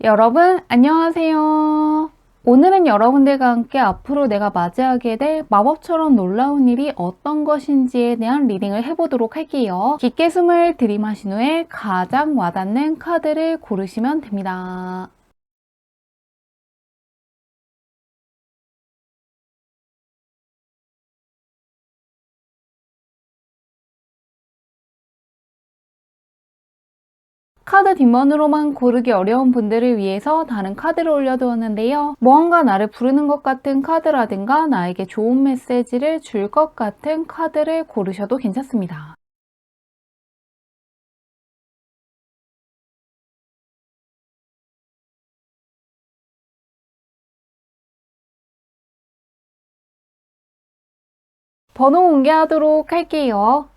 여러분, 안녕하세요. 오늘은 여러분들과 함께 앞으로 내가 맞이하게 될 마법처럼 놀라운 일이 어떤 것인지에 대한 리딩을 해보도록 할게요. 깊게 숨을 들이마신 후에 가장 와닿는 카드를 고르시면 됩니다. 카드 뒷면으로만 고르기 어려운 분들을 위해서 다른 카드를 올려두었는데요. 무언가 나를 부르는 것 같은 카드라든가 나에게 좋은 메시지를 줄 것 같은 카드를 고르셔도 괜찮습니다. 번호 공개하도록 할게요.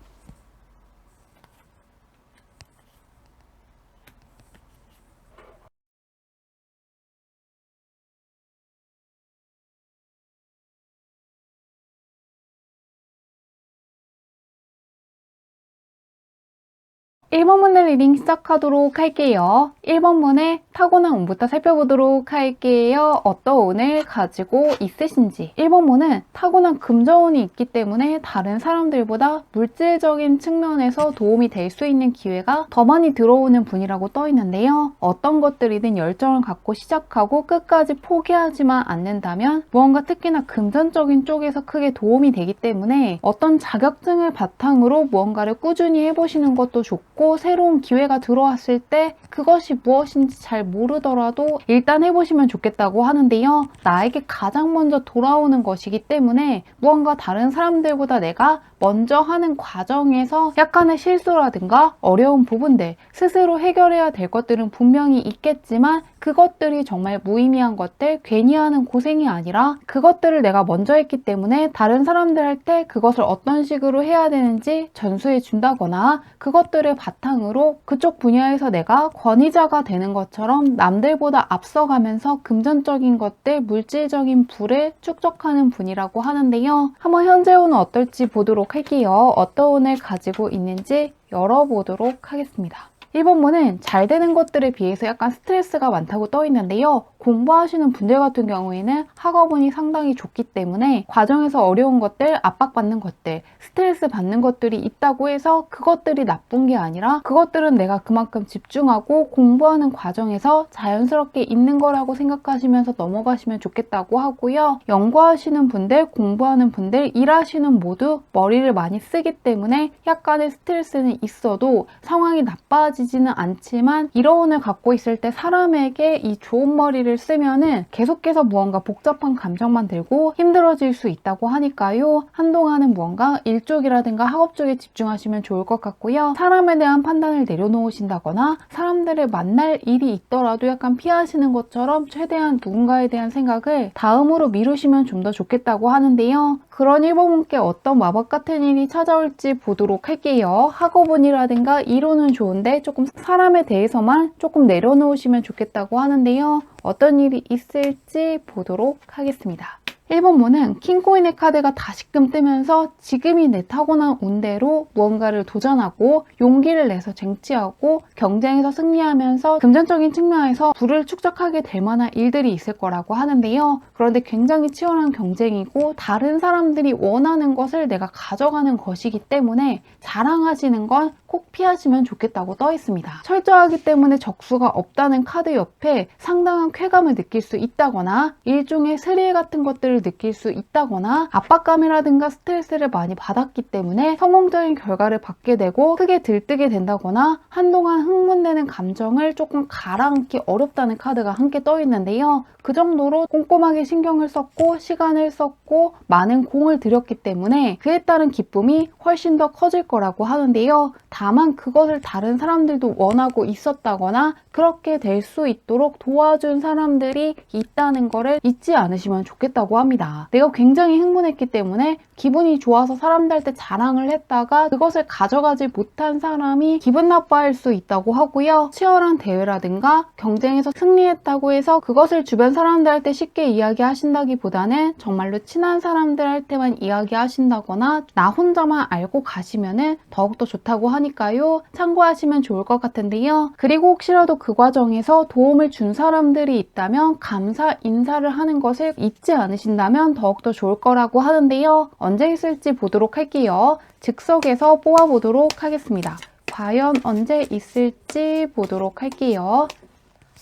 1번 문의 리딩 시작하도록 할게요. 1번 문의 타고난 운부터 살펴보도록 할게요. 어떤 운을 가지고 있으신지. 1번 문은 타고난 금전운이 있기 때문에 다른 사람들보다 물질적인 측면에서 도움이 될 수 있는 기회가 더 많이 들어오는 분이라고 떠 있는데요. 어떤 것들이든 열정을 갖고 시작하고 끝까지 포기하지만 않는다면 무언가 특히나 금전적인 쪽에서 크게 도움이 되기 때문에 어떤 자격증을 바탕으로 무언가를 꾸준히 해보시는 것도 좋고 새로운 기회가 들어왔을 때 그것이 무엇인지 잘 모르더라도 일단 해보시면 좋겠다고 하는데요. 나에게 가장 먼저 돌아오는 것이기 때문에 무언가 다른 사람들보다 내가 먼저 하는 과정에서 약간의 실수라든가 어려운 부분들, 스스로 해결해야 될 것들은 분명히 있겠지만 그것들이 정말 무의미한 것들, 괜히 하는 고생이 아니라 그것들을 내가 먼저 했기 때문에 다른 사람들한테 그것을 어떤 식으로 해야 되는지 전수해 준다거나 그것들을 바탕으로 그쪽 분야에서 내가 권위자가 되는 것처럼 남들보다 앞서가면서 금전적인 것들, 물질적인 부를 축적하는 분이라고 하는데요. 한번 현재 운은 어떨지 보도록 할게요. 어떤 운을 가지고 있는지 열어보도록 하겠습니다. 1번 문은 잘 되는 것들에 비해서 약간 스트레스가 많다고 떠 있는데요. 공부하시는 분들 같은 경우에는 학업운이 상당히 좋기 때문에 과정에서 어려운 것들, 압박받는 것들, 스트레스 받는 것들이 있다고 해서 그것들이 나쁜 게 아니라 그것들은 내가 그만큼 집중하고 공부하는 과정에서 자연스럽게 있는 거라고 생각하시면서 넘어가시면 좋겠다고 하고요. 연구하시는 분들, 공부하는 분들, 일하시는 모두 머리를 많이 쓰기 때문에 약간의 스트레스는 있어도 상황이 나빠지지는 않지만 이러운을 갖고 있을 때 사람에게 이 좋은 머리를 쓰면은 계속해서 무언가 복잡한 감정만 들고 힘들어질 수 있다고 하니까요. 한동안은 무언가 일 쪽이라든가 학업 쪽에 집중하시면 좋을 것 같고요. 사람에 대한 판단을 내려놓으신다거나 사람들을 만날 일이 있더라도 약간 피하시는 것처럼 최대한 누군가에 대한 생각을 다음으로 미루시면 좀 더 좋겠다고 하는데요. 그런 1번분께 어떤 마법 같은 일이 찾아올지 보도록 할게요. 학업운이라든가 이론은 좋은데 조금 사람에 대해서만 조금 내려놓으시면 좋겠다고 하는데요. 어떤 일이 있을지 보도록 하겠습니다. 1번 문은 킹코인의 카드가 다시금 뜨면서 지금이 내 타고난 운대로 무언가를 도전하고 용기를 내서 쟁취하고 경쟁에서 승리하면서 금전적인 측면에서 부를 축적하게 될 만한 일들이 있을 거라고 하는데요. 그런데 굉장히 치열한 경쟁이고 다른 사람들이 원하는 것을 내가 가져가는 것이기 때문에 자랑하시는 건 꼭 피하시면 좋겠다고 떠 있습니다. 철저하기 때문에 적수가 없다는 카드 옆에 상당한 쾌감을 느낄 수 있다거나 일종의 스릴 같은 것들을 느낄 수 있다거나 압박감이라든가 스트레스를 많이 받았기 때문에 성공적인 결과를 받게 되고 크게 들뜨게 된다거나 한동안 흥분되는 감정을 조금 가라앉기 어렵다는 카드가 함께 떠 있는데요. 그 정도로 꼼꼼하게 신경을 썼고 시간을 썼고 많은 공을 들였기 때문에 그에 따른 기쁨이 훨씬 더 커질 거라고 하는데요. 다만 그것을 다른 사람들도 원하고 있었다거나 그렇게 될 수 있도록 도와준 사람들이 있다는 거를 잊지 않으시면 좋겠다고 합니다. 합니다. 내가 굉장히 흥분했기 때문에 기분이 좋아서 사람들한테 자랑을 했다가 그것을 가져가지 못한 사람이 기분 나빠할 수 있다고 하고요. 치열한 대회라든가 경쟁에서 승리했다고 해서 그것을 주변 사람들한테 쉽게 이야기하신다기보다는 정말로 친한 사람들한테만 이야기하신다거나 나 혼자만 알고 가시면은 더욱더 좋다고 하니까요. 참고하시면 좋을 것 같은데요. 그리고 혹시라도 그 과정에서 도움을 준 사람들이 있다면 감사 인사를 하는 것을 잊지 않으신다면 더욱더 좋을 거라고 하는데요. 언제 있을지 보도록 할게요. 즉석에서 뽑아보도록 하겠습니다. 과연 언제 있을지 보도록 할게요.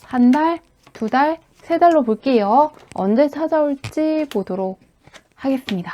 한 달, 두 달, 세 달로 볼게요. 언제 찾아올지 보도록 하겠습니다.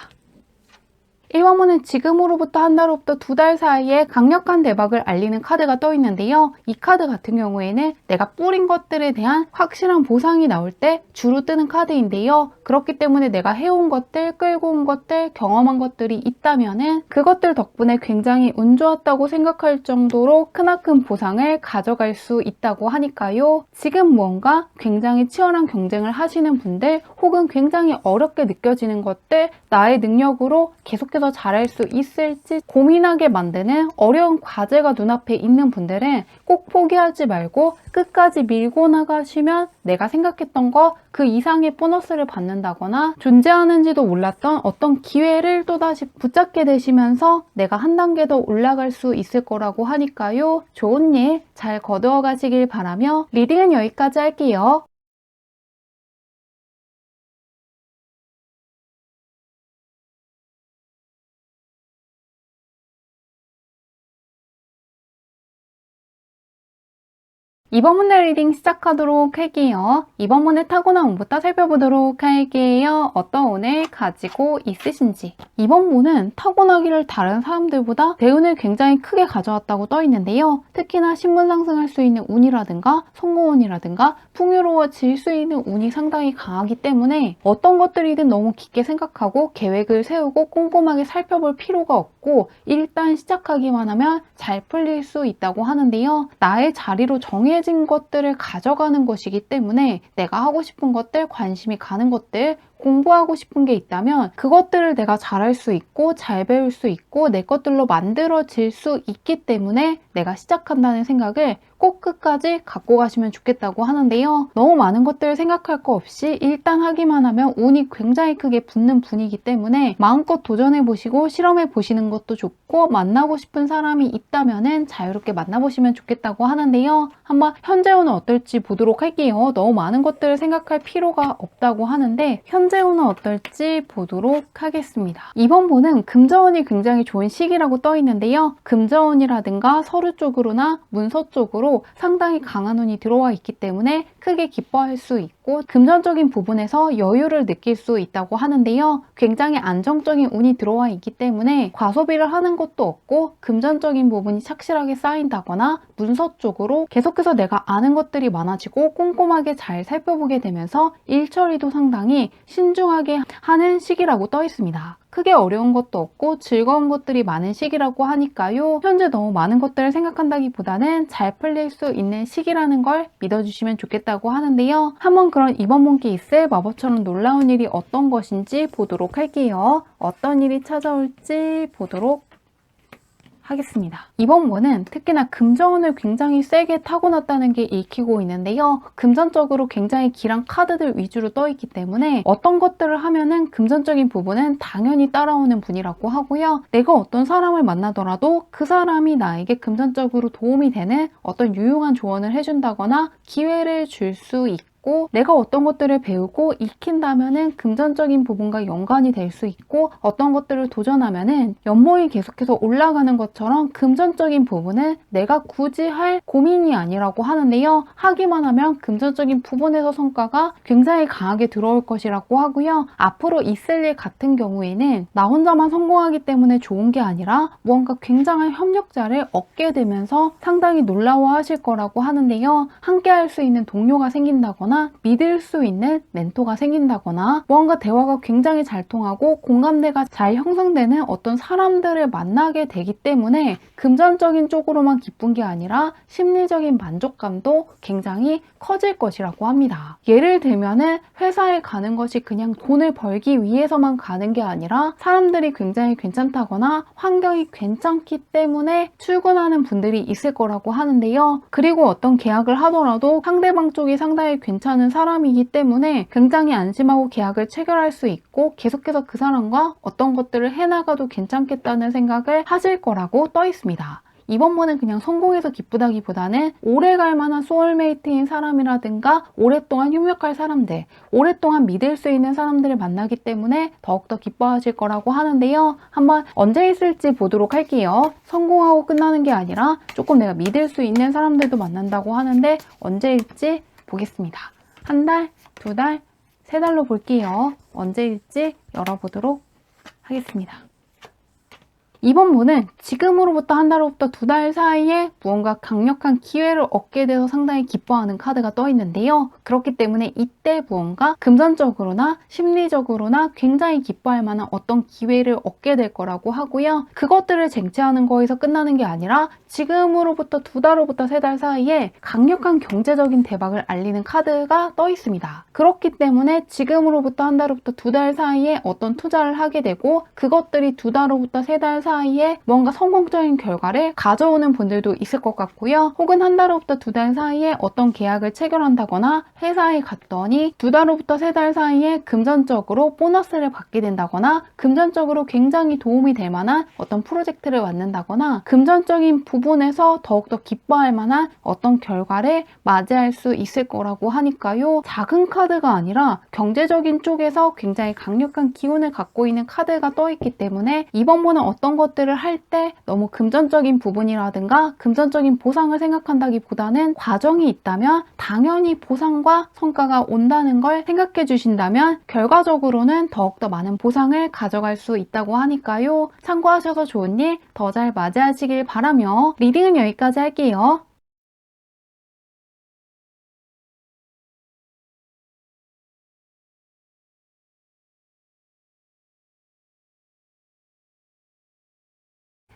1번문은 지금으로부터 한 달 후부터 두 달 사이에 강력한 대박을 알리는 카드가 떠 있는데요. 이 카드 같은 경우에는 내가 뿌린 것들에 대한 확실한 보상이 나올 때 주로 뜨는 카드인데요. 그렇기 때문에 내가 해온 것들, 끌고 온 것들, 경험한 것들이 있다면은 그것들 덕분에 굉장히 운 좋았다고 생각할 정도로 크나큰 보상을 가져갈 수 있다고 하니까요. 지금 무언가 굉장히 치열한 경쟁을 하시는 분들 혹은 굉장히 어렵게 느껴지는 것들 나의 능력으로 계속해서 잘할 수 있을지 고민하게 만드는 어려운 과제가 눈앞에 있는 분들은 꼭 포기하지 말고 끝까지 밀고 나가시면 내가 생각했던 거 그 이상의 보너스를 받는다거나 존재하는지도 몰랐던 어떤 기회를 또다시 붙잡게 되시면서 내가 한 단계 더 올라갈 수 있을 거라고 하니까요. 좋은 일 잘 거두어 가시길 바라며 리딩은 여기까지 할게요. 이번 문의 리딩 시작하도록 할게요. 이번 문의 타고난 운부터 살펴보도록 할게요. 어떤 운을 가지고 있으신지. 이번 문은 타고나기를 다른 사람들보다 대운을 굉장히 크게 가져왔다고 떠 있는데요. 특히나 신분 상승할 수 있는 운이라든가 성공운이라든가 풍요로워질 수 있는 운이 상당히 강하기 때문에 어떤 것들이든 너무 깊게 생각하고 계획을 세우고 꼼꼼하게 살펴볼 필요가 없고 일단 시작하기만 하면 잘 풀릴 수 있다고 하는데요. 나의 자리로 정해진 것들을 가져가는 것이기 때문에 내가 하고 싶은 것들, 관심이 가는 것들, 공부하고 싶은 게 있다면 그것들을 내가 잘할 수 있고 잘 배울 수 있고 내 것들로 만들어질 수 있기 때문에 내가 시작한다는 생각을 꼭 끝까지 갖고 가시면 좋겠다고 하는데요. 너무 많은 것들을 생각할 거 없이 일단 하기만 하면 운이 굉장히 크게 붙는 분이기 때문에 마음껏 도전해보시고 실험해보시는 것도 좋고 만나고 싶은 사람이 있다면 자유롭게 만나보시면 좋겠다고 하는데요. 한번 현재 운은 어떨지 보도록 할게요. 너무 많은 것들을 생각할 필요가 없다고 하는데 현재 운은 어떨지 보도록 하겠습니다. 이번 분은 금전운이 굉장히 좋은 시기라고 떠 있는데요. 금전운이라든가 서류 쪽으로나 문서 쪽으로 상당히 강한 운이 들어와 있기 때문에 크게 기뻐할 수 있고 금전적인 부분에서 여유를 느낄 수 있다고 하는데요. 굉장히 안정적인 운이 들어와 있기 때문에 과소비를 하는 것도 없고 금전적인 부분이 착실하게 쌓인다거나 문서 쪽으로 계속해서 내가 아는 것들이 많아지고 꼼꼼하게 잘 살펴보게 되면서 일 처리도 상당히 신중하게 하는 시기라고 떠 있습니다. 크게 어려운 것도 없고 즐거운 것들이 많은 시기라고 하니까요. 현재 너무 많은 것들을 생각한다기보다는 잘 풀릴 수 있는 시기라는 걸 믿어주시면 좋겠다고 하는데요. 한번 그런 이번 분께 있을 마법처럼 놀라운 일이 어떤 것인지 보도록 할게요. 어떤 일이 찾아올지 보도록 하겠습니다. 이번 문은 특히나 금전운을 굉장히 세게 타고났다는 게 읽히고 있는데요. 금전적으로 굉장히 길한 카드들 위주로 떠 있기 때문에 어떤 것들을 하면은 금전적인 부분은 당연히 따라오는 분이라고 하고요. 내가 어떤 사람을 만나더라도 그 사람이 나에게 금전적으로 도움이 되는 어떤 유용한 조언을 해준다거나 기회를 줄 수 있고 내가 어떤 것들을 배우고 익힌다면은 금전적인 부분과 연관이 될 수 있고 어떤 것들을 도전하면은 연봉이 계속해서 올라가는 것처럼 금전적인 부분은 내가 굳이 할 고민이 아니라고 하는데요. 하기만 하면 금전적인 부분에서 성과가 굉장히 강하게 들어올 것이라고 하고요. 앞으로 있을 일 같은 경우에는 나 혼자만 성공하기 때문에 좋은 게 아니라 무언가 굉장한 협력자를 얻게 되면서 상당히 놀라워하실 거라고 하는데요. 함께 할 수 있는 동료가 생긴다거나 생긴다거나 믿을 수 있는 멘토가 생긴다거나 무언가 대화가 굉장히 잘 통하고 공감대가 잘 형성되는 어떤 사람들을 만나게 되기 때문에 금전적인 쪽으로만 기쁜 게 아니라 심리적인 만족감도 굉장히 커질 것이라고 합니다. 예를 들면은 회사에 가는 것이 그냥 돈을 벌기 위해서만 가는 게 아니라 사람들이 굉장히 괜찮다거나 환경이 괜찮기 때문에 출근하는 분들이 있을 거라고 하는데요. 그리고 어떤 계약을 하더라도 상대방 쪽이 상당히 괜찮은 사람이기 때문에 굉장히 안심하고 계약을 체결할 수 있고 계속해서 그 사람과 어떤 것들을 해나가도 괜찮겠다는 생각을 하실 거라고 떠 있습니다. 이번 분은 그냥 성공해서 기쁘다기보다는 오래 갈 만한 소울메이트인 사람이라든가 오랫동안 협력할 사람들, 오랫동안 믿을 수 있는 사람들을 만나기 때문에 더욱더 기뻐하실 거라고 하는데요. 한번 언제 있을지 보도록 할게요. 성공하고 끝나는 게 아니라 조금 내가 믿을 수 있는 사람들도 만난다고 하는데 언제일지 보겠습니다. 한 달, 두 달, 세 달로 볼게요. 언제일지 열어보도록 하겠습니다. 이번 분은 지금으로부터 한 달로부터 두 달 사이에 무언가 강력한 기회를 얻게 돼서 상당히 기뻐하는 카드가 떠 있는데요. 그렇기 때문에 이때 무언가 금전적으로나 심리적으로나 굉장히 기뻐할 만한 어떤 기회를 얻게 될 거라고 하고요. 그것들을 쟁취하는 거에서 끝나는 게 아니라 지금으로부터 두 달로부터 세 달 사이에 강력한 경제적인 대박을 알리는 카드가 떠 있습니다. 그렇기 때문에 지금으로부터 한 달로부터 두 달 사이에 어떤 투자를 하게 되고 그것들이 두 달로부터 세 달 사이에 뭔가 성공적인 결과를 가져오는 분들도 있을 것 같고요. 혹은 한 달로부터 두 달 사이에 어떤 계약을 체결한다거나 회사에 갔더니 두 달로부터 세 달 사이에 금전적으로 보너스를 받게 된다거나 금전적으로 굉장히 도움이 될 만한 어떤 프로젝트를 맡는다거나 금전적인 부분에서 더욱더 기뻐할 만한 어떤 결과를 맞이할 수 있을 거라고 하니까요. 작은 카드가 아니라 경제적인 쪽에서 굉장히 강력한 기운을 갖고 있는 카드가 떠 있기 때문에 이번 분은 어떤 것들을 할 때 너무 금전적인 부분이라든가 금전적인 보상을 생각한다기보다는 과정이 있다면 당연히 보상과 성과가 온다는 걸 생각해 주신다면 결과적으로는 더욱더 많은 보상을 가져갈 수 있다고 하니까요. 참고하셔서 좋은 일 더 잘 맞이하시길 바라며 리딩은 여기까지 할게요.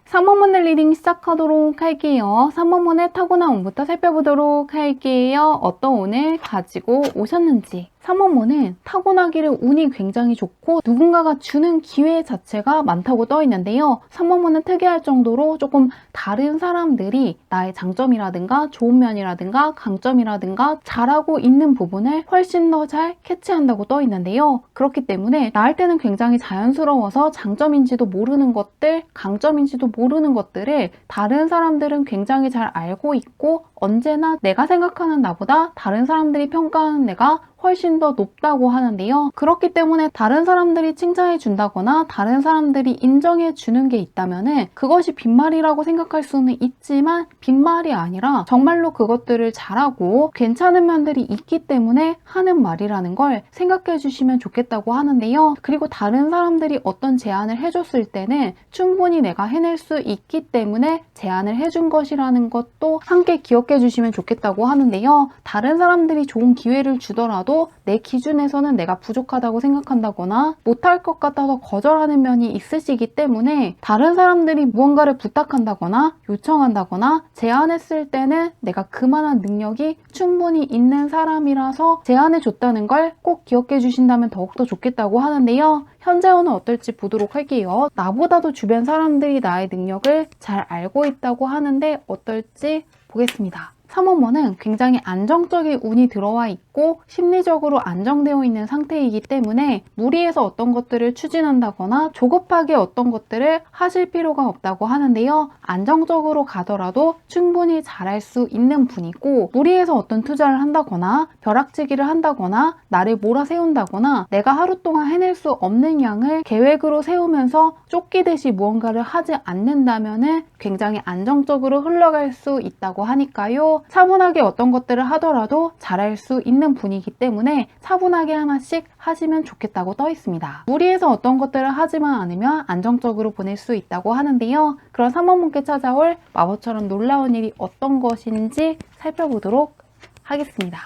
삼번분들 리딩 시작하도록 할게요. 3번분의 타고난 운부터 살펴보도록 할게요. 어떤 운을 가지고 오셨는지. 3번분은 타고나기를 운이 굉장히 좋고 누군가가 주는 기회 자체가 많다고 떠 있는데요. 3번분은 특이할 정도로 조금 다른 사람들이 나의 장점이라든가 좋은 면이라든가 강점이라든가 잘하고 있는 부분을 훨씬 더 잘 캐치한다고 떠 있는데요. 그렇기 때문에 나할 때는 굉장히 자연스러워서 장점인지도 모르는 것들, 강점인지도 모르는 것들을 다른 사람들은 굉장히 잘 알고 있고 언제나 내가 생각하는 나보다 다른 사람들이 평가하는 내가 훨씬 더 높다고 하는데요. 그렇기 때문에 다른 사람들이 칭찬해 준다거나 다른 사람들이 인정해 주는 게 있다면은 그것이 빈말이라고 생각할 수는 있지만 빈말이 아니라 정말로 그것들을 잘하고 괜찮은 면들이 있기 때문에 하는 말이라는 걸 생각해 주시면 좋겠다고 하는데요. 그리고 다른 사람들이 어떤 제안을 해줬을 때는 충분히 내가 해낼 수 있기 때문에 제안을 해준 것이라는 것도 함께 기억해 주시면 좋겠다고 하는데요. 다른 사람들이 좋은 기회를 주더라도 내 기준에서는 내가 부족하다고 생각한다거나 못할 것 같아서 거절하는 면이 있으시기 때문에 다른 사람들이 무언가를 부탁한다거나 요청한다거나 제안했을 때는 내가 그만한 능력이 충분히 있는 사람이라서 제안해 줬다는 걸 꼭 기억해 주신다면 더욱더 좋겠다고 하는데요. 현재 운은 어떨지 보도록 할게요. 나보다도 주변 사람들이 나의 능력을 잘 알고 있다고 하는데 어떨지 보겠습니다. 3번은 굉장히 안정적인 운이 들어와 있고 심리적으로 안정되어 있는 상태이기 때문에 무리해서 어떤 것들을 추진한다거나 조급하게 어떤 것들을 하실 필요가 없다고 하는데요. 안정적으로 가더라도 충분히 잘할 수 있는 분이고 무리해서 어떤 투자를 한다거나 벼락치기를 한다거나 나를 몰아세운다거나 내가 하루 동안 해낼 수 없는 양을 계획으로 세우면서 쫓기듯이 무언가를 하지 않는다면 굉장히 안정적으로 흘러갈 수 있다고 하니까요. 차분하게 어떤 것들을 하더라도 잘할 수 있는 분이기 때문에 차분하게 하나씩 하시면 좋겠다고 떠 있습니다. 무리해서 어떤 것들을 하지만 않으면 안정적으로 보낼 수 있다고 하는데요. 그런 3번분께 찾아올 마법처럼 놀라운 일이 어떤 것인지 살펴보도록 하겠습니다.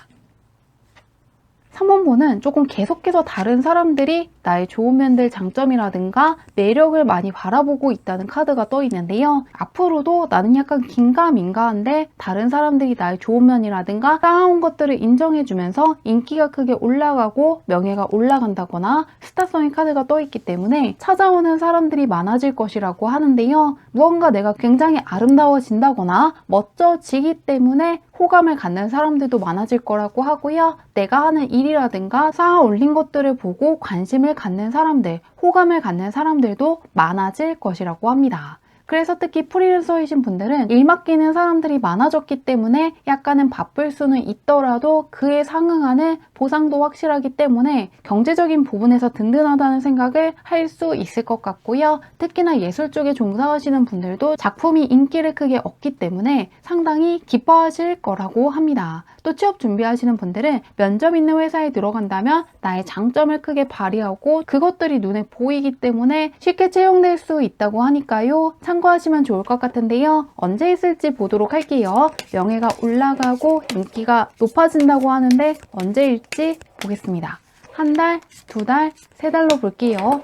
3원본은 조금 계속해서 다른 사람들이 나의 좋은 면들, 장점이라든가 매력을 많이 바라보고 있다는 카드가 떠 있는데요. 앞으로도 나는 약간 긴가민가한데 다른 사람들이 나의 좋은 면이라든가 쌓아온 것들을 인정해주면서 인기가 크게 올라가고 명예가 올라간다거나 스타성의 카드가 떠 있기 때문에 찾아오는 사람들이 많아질 것이라고 하는데요. 무언가 내가 굉장히 아름다워진다거나 멋져지기 때문에 호감을 갖는 사람들도 많아질 거라고 하고요. 내가 하는 일이라든가 쌓아 올린 것들을 보고 관심을 갖는 사람들, 호감을 갖는 사람들도 많아질 것이라고 합니다. 그래서 특히 프리랜서이신 분들은 일 맡기는 사람들이 많아졌기 때문에 약간은 바쁠 수는 있더라도 그에 상응하는 보상도 확실하기 때문에 경제적인 부분에서 든든하다는 생각을 할 수 있을 것 같고요. 특히나 예술 쪽에 종사하시는 분들도 작품이 인기를 크게 얻기 때문에 상당히 기뻐하실 거라고 합니다. 또 취업 준비하시는 분들은 면접 있는 회사에 들어간다면 나의 장점을 크게 발휘하고 그것들이 눈에 보이기 때문에 쉽게 채용될 수 있다고 하니까요. 참고하시면 좋을 것 같은데요. 언제 있을지 보도록 할게요. 명예가 올라가고 인기가 높아진다고 하는데 언제일지 보겠습니다. 한 달, 두 달, 세 달로 볼게요.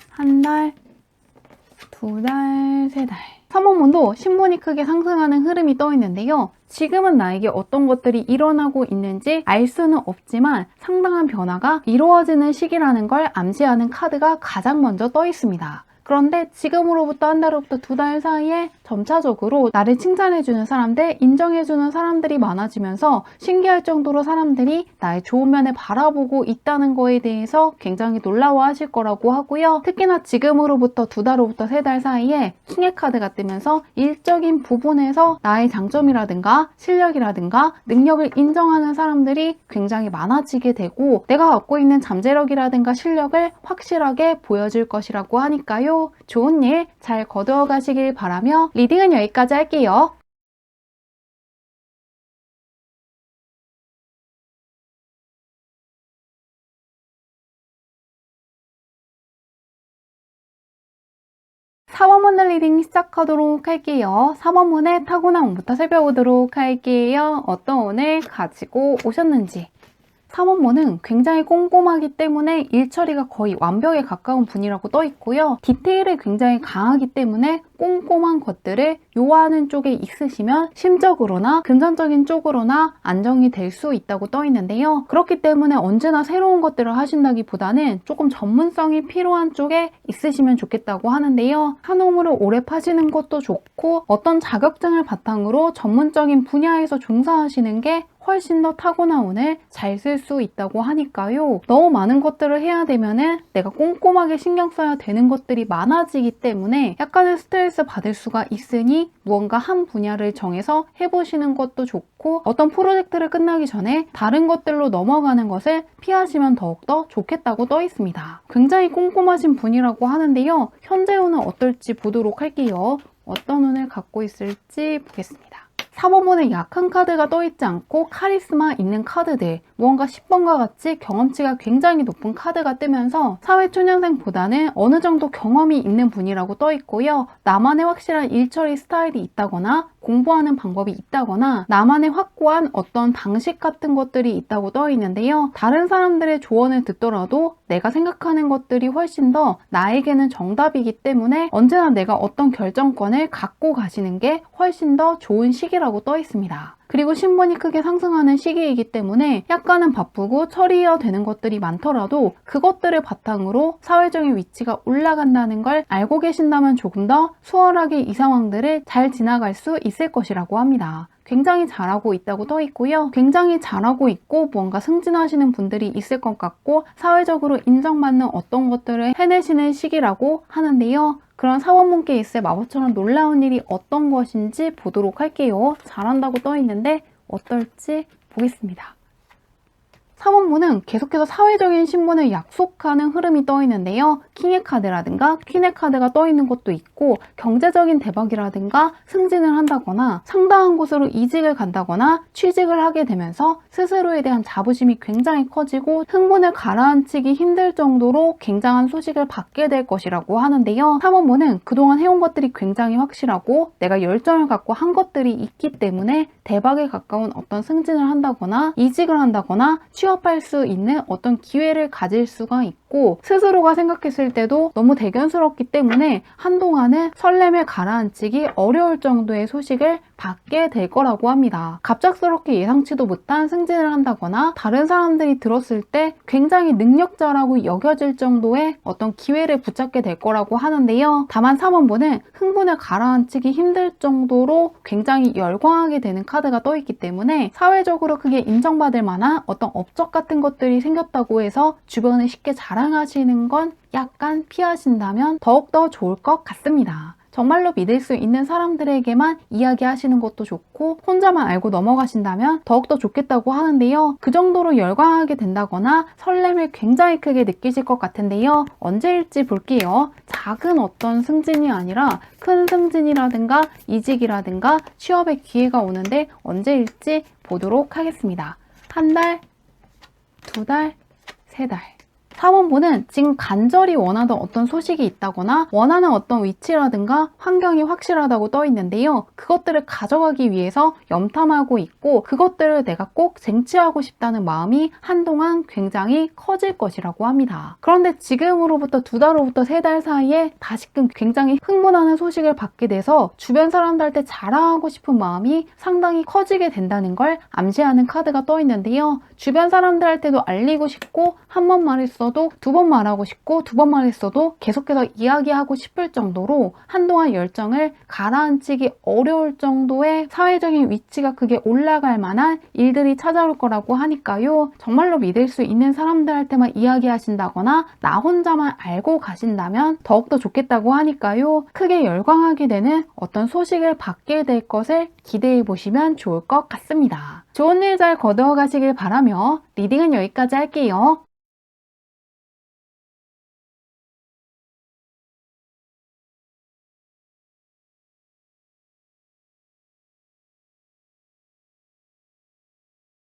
한 달, 두 달, 세 달. 3원본도 신분이 크게 상승하는 흐름이 떠 있는데요. 지금은 나에게 어떤 것들이 일어나고 있는지 알 수는 없지만 상당한 변화가 이루어지는 시기라는 걸 암시하는 카드가 가장 먼저 떠 있습니다. 그런데 지금으로부터 한 달부터 두 달 사이에 점차적으로 나를 칭찬해주는 사람들, 인정해주는 사람들이 많아지면서 신기할 정도로 사람들이 나의 좋은 면을 바라보고 있다는 거에 대해서 굉장히 놀라워하실 거라고 하고요. 특히나 지금으로부터 두 달로부터 세 달 사이에 킹의 카드가 뜨면서 일적인 부분에서 나의 장점이라든가 실력이라든가 능력을 인정하는 사람들이 굉장히 많아지게 되고 내가 갖고 있는 잠재력이라든가 실력을 확실하게 보여줄 것이라고 하니까요. 좋은 일 잘 거두어 가시길 바라며 리딩은 여기까지 할게요. 사번문을 리딩 시작하도록 할게요. 4번문의 타고난 운부터 살펴보도록 할게요. 어떤 운을 가지고 오셨는지. 3원본은 굉장히 꼼꼼하기 때문에 일 처리가 거의 완벽에 가까운 분이라고 떠 있고요. 디테일이 굉장히 강하기 때문에 꼼꼼한 것들을 요하는 쪽에 있으시면 심적으로나 금전적인 쪽으로나 안정이 될 수 있다고 떠 있는데요. 그렇기 때문에 언제나 새로운 것들을 하신다기보다는 조금 전문성이 필요한 쪽에 있으시면 좋겠다고 하는데요. 한 우물을 오래 파시는 것도 좋고 어떤 자격증을 바탕으로 전문적인 분야에서 종사하시는 게 훨씬 더 타고난 운을 잘 쓸 수 있다고 하니까요. 너무 많은 것들을 해야 되면은 내가 꼼꼼하게 신경 써야 되는 것들이 많아지기 때문에 약간의 스트레스 받을 수가 있으니 무언가 한 분야를 정해서 해보시는 것도 좋고 어떤 프로젝트를 끝나기 전에 다른 것들로 넘어가는 것을 피하시면 더욱더 좋겠다고 떠 있습니다. 굉장히 꼼꼼하신 분이라고 하는데요. 현재 운은 어떨지 보도록 할게요. 어떤 운을 갖고 있을지 보겠습니다. 4번문에 약한 카드가 떠있지 않고 카리스마 있는 카드들, 무언가 10번과 같이 경험치가 굉장히 높은 카드가 뜨면서 사회초년생보다는 어느 정도 경험이 있는 분이라고 떠 있고요. 나만의 확실한 일처리 스타일이 있다거나 공부하는 방법이 있다거나 나만의 확고한 어떤 방식 같은 것들이 있다고 떠 있는데요. 다른 사람들의 조언을 듣더라도 내가 생각하는 것들이 훨씬 더 나에게는 정답이기 때문에 언제나 내가 어떤 결정권을 갖고 가시는 게 훨씬 더 좋은 시기라고 떠 있습니다. 그리고 신분이 크게 상승하는 시기이기 때문에 약간은 바쁘고 처리해야 되는 것들이 많더라도 그것들을 바탕으로 사회적인 위치가 올라간다는 걸 알고 계신다면 조금 더 수월하게 이 상황들을 잘 지나갈 수 있을 것이라고 합니다. 굉장히 잘하고 있다고 떠 있고요. 굉장히 잘하고 있고 뭔가 승진하시는 분들이 있을 것 같고 사회적으로 인정받는 어떤 것들을 해내시는 시기라고 하는데요. 그런 사원분께 있을 마법처럼 놀라운 일이 어떤 것인지 보도록 할게요. 잘한다고 떠 있는데 어떨지 보겠습니다. 사원문은 계속해서 사회적인 신분을 약속하는 흐름이 떠 있는데요. 킹의 카드라든가 퀸의 카드가 떠 있는 것도 있고 경제적인 대박이라든가 승진을 한다거나 상당한 곳으로 이직을 간다거나 취직을 하게 되면서 스스로에 대한 자부심이 굉장히 커지고 흥분을 가라앉히기 힘들 정도로 굉장한 소식을 받게 될 것이라고 하는데요. 사원문은 그동안 해온 것들이 굉장히 확실하고 내가 열정을 갖고 한 것들이 있기 때문에 대박에 가까운 어떤 승진을 한다거나 이직을 한다거나 취업 취업할 수 있는 어떤 기회를 가질 수가 있고, 스스로가 생각했을 때도 너무 대견스럽기 때문에 한동안은 설렘에 가라앉히기 어려울 정도의 소식을 받게 될 거라고 합니다. 갑작스럽게 예상치도 못한 승진을 한다거나 다른 사람들이 들었을 때 굉장히 능력자라고 여겨질 정도의 어떤 기회를 붙잡게 될 거라고 하는데요. 다만 3원분은 흥분을 가라앉히기 힘들 정도로 굉장히 열광하게 되는 카드가 떠있기 때문에 사회적으로 크게 인정받을 만한 어떤 업적 같은 것들이 생겼다고 해서 주변에 쉽게 자랑하시는 건 약간 피하신다면 더욱더 좋을 것 같습니다. 정말로 믿을 수 있는 사람들에게만 이야기하시는 것도 좋고 혼자만 알고 넘어가신다면 더욱더 좋겠다고 하는데요. 그 정도로 열광하게 된다거나 설렘을 굉장히 크게 느끼실 것 같은데요. 언제일지 볼게요. 작은 어떤 승진이 아니라 큰 승진이라든가 이직이라든가 취업의 기회가 오는데 언제일지 보도록 하겠습니다. 한 달, 두 달, 세 달. 4번분은 지금 간절히 원하던 어떤 소식이 있다거나 원하는 어떤 위치라든가 환경이 확실하다고 떠 있는데요. 그것들을 가져가기 위해서 염탐하고 있고 그것들을 내가 꼭 쟁취하고 싶다는 마음이 한동안 굉장히 커질 것이라고 합니다. 그런데 지금으로부터 2달 후부터 3달 사이에 다시금 굉장히 흥분하는 소식을 받게 돼서 주변 사람들한테 자랑하고 싶은 마음이 상당히 커지게 된다는 걸 암시하는 카드가 떠 있는데요. 주변 사람들한테도 알리고 싶고 한 번 말했어도 2번 말하고 싶고 2번 말했어도 계속해서 이야기하고 싶을 정도로 한동안 열정을 가라앉히기 어려울 정도의 사회적인 위치가 크게 올라갈 만한 일들이 찾아올 거라고 하니까요. 정말로 믿을 수 있는 사람들한테만 이야기하신다거나 나 혼자만 알고 가신다면 더욱더 좋겠다고 하니까요. 크게 열광하게 되는 어떤 소식을 받게 될 것을 기대해 보시면 좋을 것 같습니다. 좋은 일 잘 거두어 가시길 바라며 리딩은 여기까지 할게요.